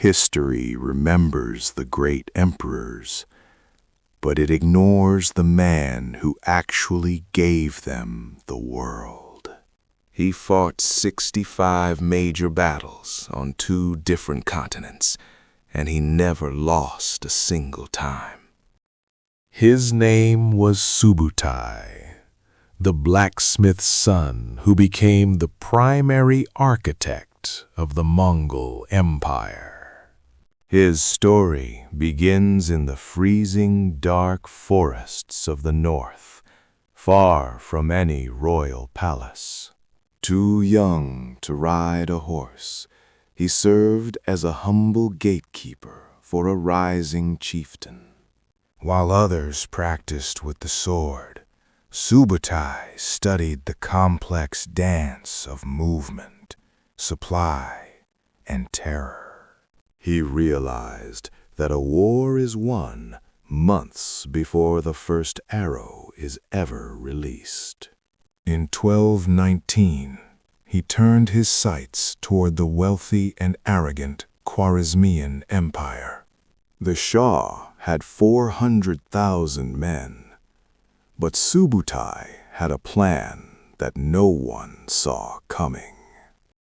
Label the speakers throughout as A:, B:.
A: History remembers the great emperors, but it ignores the man who actually gave them the world. He fought 65 major battles on 2 different continents, and he never lost a single time. His name was Subutai, the blacksmith's son who became the primary architect of the Mongol Empire. His story begins in the freezing, dark forests of the north, far from any royal palace. Too young to ride a horse, he served as a humble gatekeeper for a rising chieftain. While others practiced with the sword, Subutai studied the complex dance of movement, supply, and terror. He realized that a war is won months before the first arrow is ever released. In 1219, he turned his sights toward the wealthy and arrogant Khwarezmian Empire. The Shah had 400,000 men, but Subutai had a plan that no one saw coming.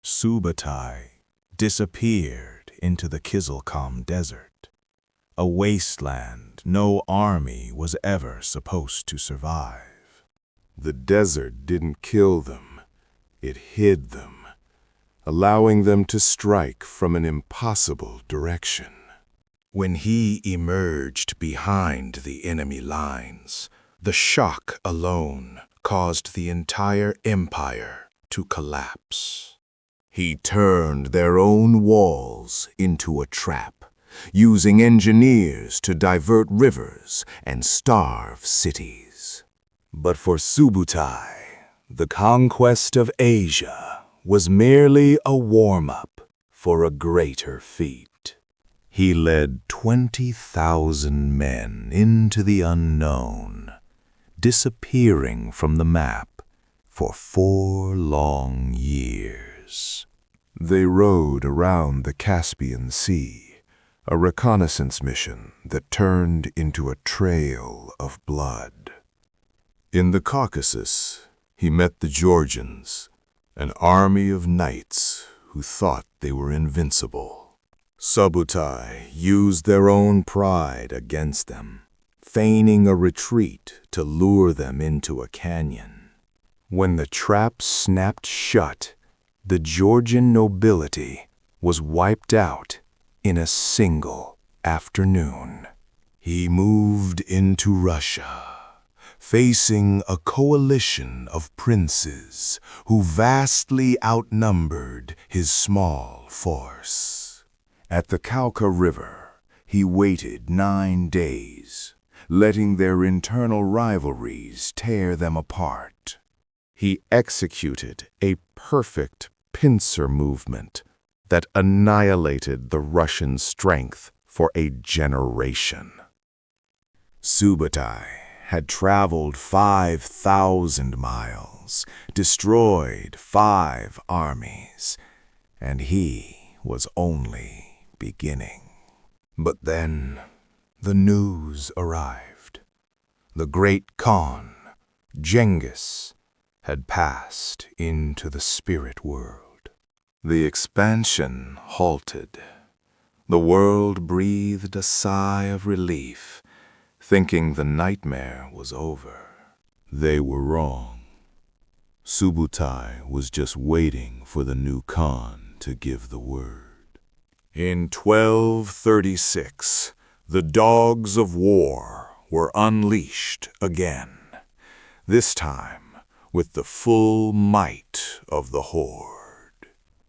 A: Subutai disappeared into the Kizilkam Desert, a wasteland no army was ever supposed to survive. The desert didn't kill them, it hid them, allowing them to strike from an impossible direction. When he emerged behind the enemy lines, the shock alone caused the entire empire to collapse. He turned their own walls into a trap, using engineers to divert rivers and starve cities. But for Subutai, the conquest of Asia was merely a warm-up for a greater feat. He led 20,000 men into the unknown, disappearing from the map for 4 long years. They rode around the Caspian Sea, a reconnaissance mission that turned into a trail of blood. In the Caucasus, he met the Georgians, an army of knights who thought they were invincible. Subutai used their own pride against them, feigning a retreat to lure them into a canyon. When the trap snapped shut, the Georgian nobility was wiped out in a single afternoon. He moved into Russia, facing a coalition of princes who vastly outnumbered his small force. At the Kalka River, he waited 9 days, letting their internal rivalries tear them apart. He executed a perfect pincer movement that annihilated the Russian strength for a generation. Subutai had traveled 5,000 miles, destroyed 5 armies, and he was only beginning. But then the news arrived. The great Khan, Genghis, had passed into the spirit world. The expansion halted. The world breathed a sigh of relief, thinking the nightmare was over. They were wrong. Subutai was just waiting for the new Khan to give the word. In 1236, the dogs of war were unleashed again, this time with the full might of the horde.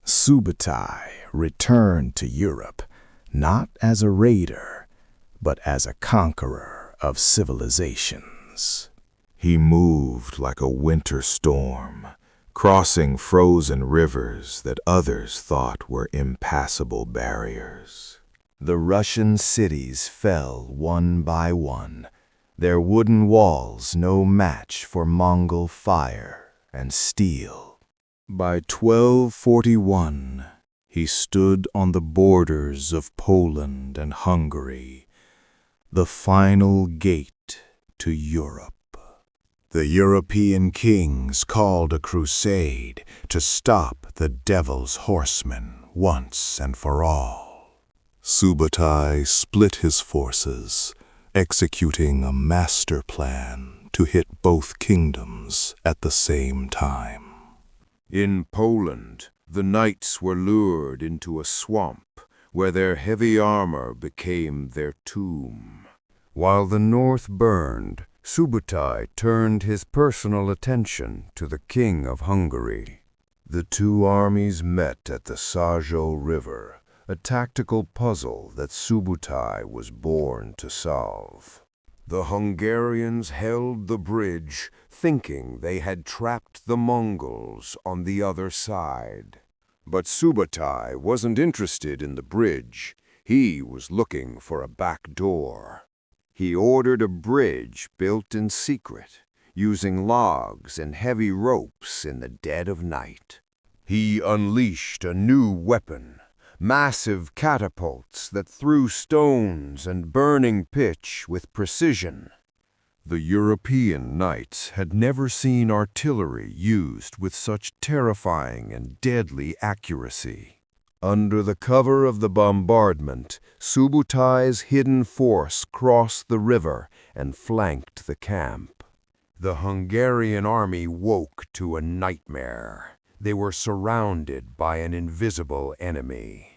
A: Subutai returned to Europe, not as a raider, but as a conqueror of civilizations. He moved like a winter storm, crossing frozen rivers that others thought were impassable barriers. The Russian cities fell one by one, their wooden walls no match for Mongol fire and steel. By 1241, He stood on the borders of Poland and Hungary, the final gate to Europe. The European kings called a crusade to stop the devil's horsemen once and for all. Subutai split his forces, executing a master plan to hit both kingdoms at the same time.
B: In Poland, the knights were lured into a swamp where their heavy armor became their tomb. While the north burned, Subutai turned his personal attention to the King of Hungary. The two armies met at the Sajo River, a tactical puzzle that Subutai was born to solve. The Hungarians held the bridge, thinking they had trapped the Mongols on the other side. But Subutai wasn't interested in the bridge. He was looking for a back door. He ordered a bridge built in secret, using logs and heavy ropes in the dead of night. He unleashed a new weapon, massive catapults that threw stones and burning pitch with precision. The European knights had never seen artillery used with such terrifying and deadly accuracy. Under the cover of the bombardment, Subutai's hidden force crossed the river and flanked the camp. The Hungarian army woke to a nightmare. They were surrounded by an invisible enemy.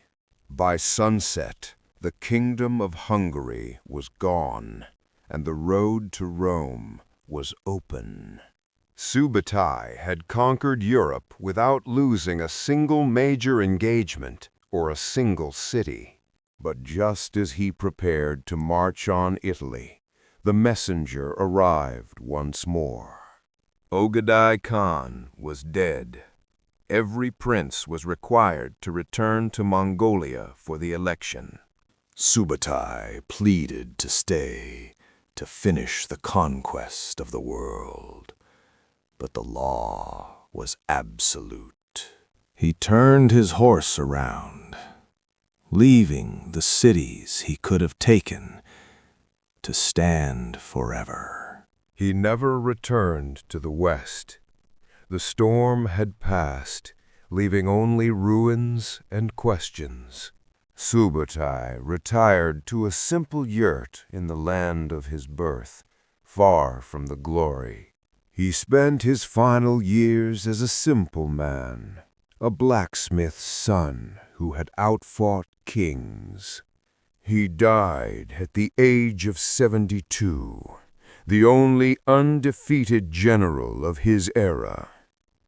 B: By sunset, the kingdom of Hungary was gone, and the road to Rome was open. Subutai had conquered Europe without losing a single major engagement or a single city. But just as he prepared to march on Italy, the messenger arrived once more. Genghis Khan was dead. Every prince was required to return to Mongolia for the election.
A: Subutai pleaded to stay, to finish the conquest of the world. But the law was absolute. He turned his horse around, leaving the cities he could have taken to stand forever.
B: He never returned to the west. The storm had passed, leaving only ruins and questions. Subutai retired to a simple yurt in the land of his birth, far from the glory. He spent his final years as a simple man, a blacksmith's son who had outfought kings. He died at the age of 72, the only undefeated general of his era.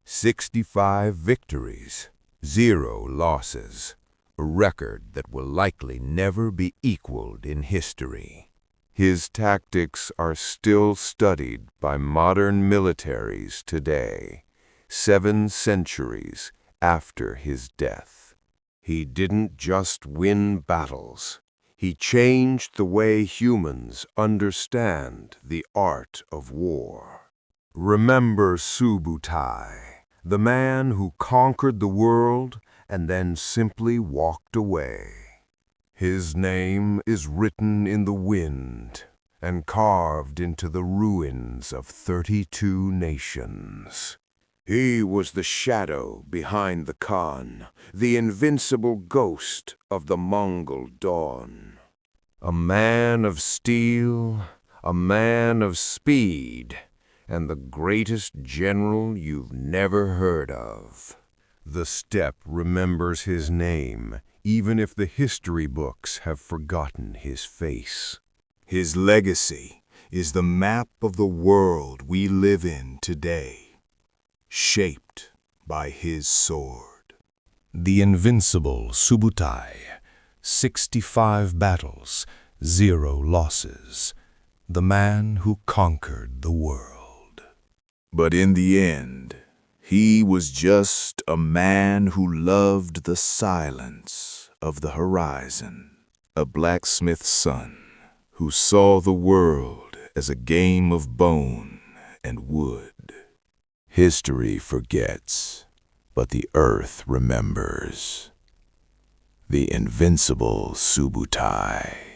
B: 65 victories, 0 losses, a record that will likely never be equaled in history. His tactics are still studied by modern militaries today, 7 centuries after his death. He didn't just win battles. He changed the way humans understand the art of war. Remember Subutai, the man who conquered the world and then simply walked away. His name is written in the wind and carved into the ruins of 32 nations. He was the shadow behind the Khan, the invincible ghost of the Mongol dawn. A man of steel, a man of speed, and the greatest general you've never heard of. The steppe remembers his name, even if the history books have forgotten his face.
A: His legacy is the map of the world we live in today, shaped by his sword. The Invincible Subutai, 65 battles, 0 losses, the man who conquered the world. But in the end, he was just a man who loved the silence of the horizon, a blacksmith's son who saw the world as a game of bone and wood. History forgets, but the earth remembers. the Invincible Subutai.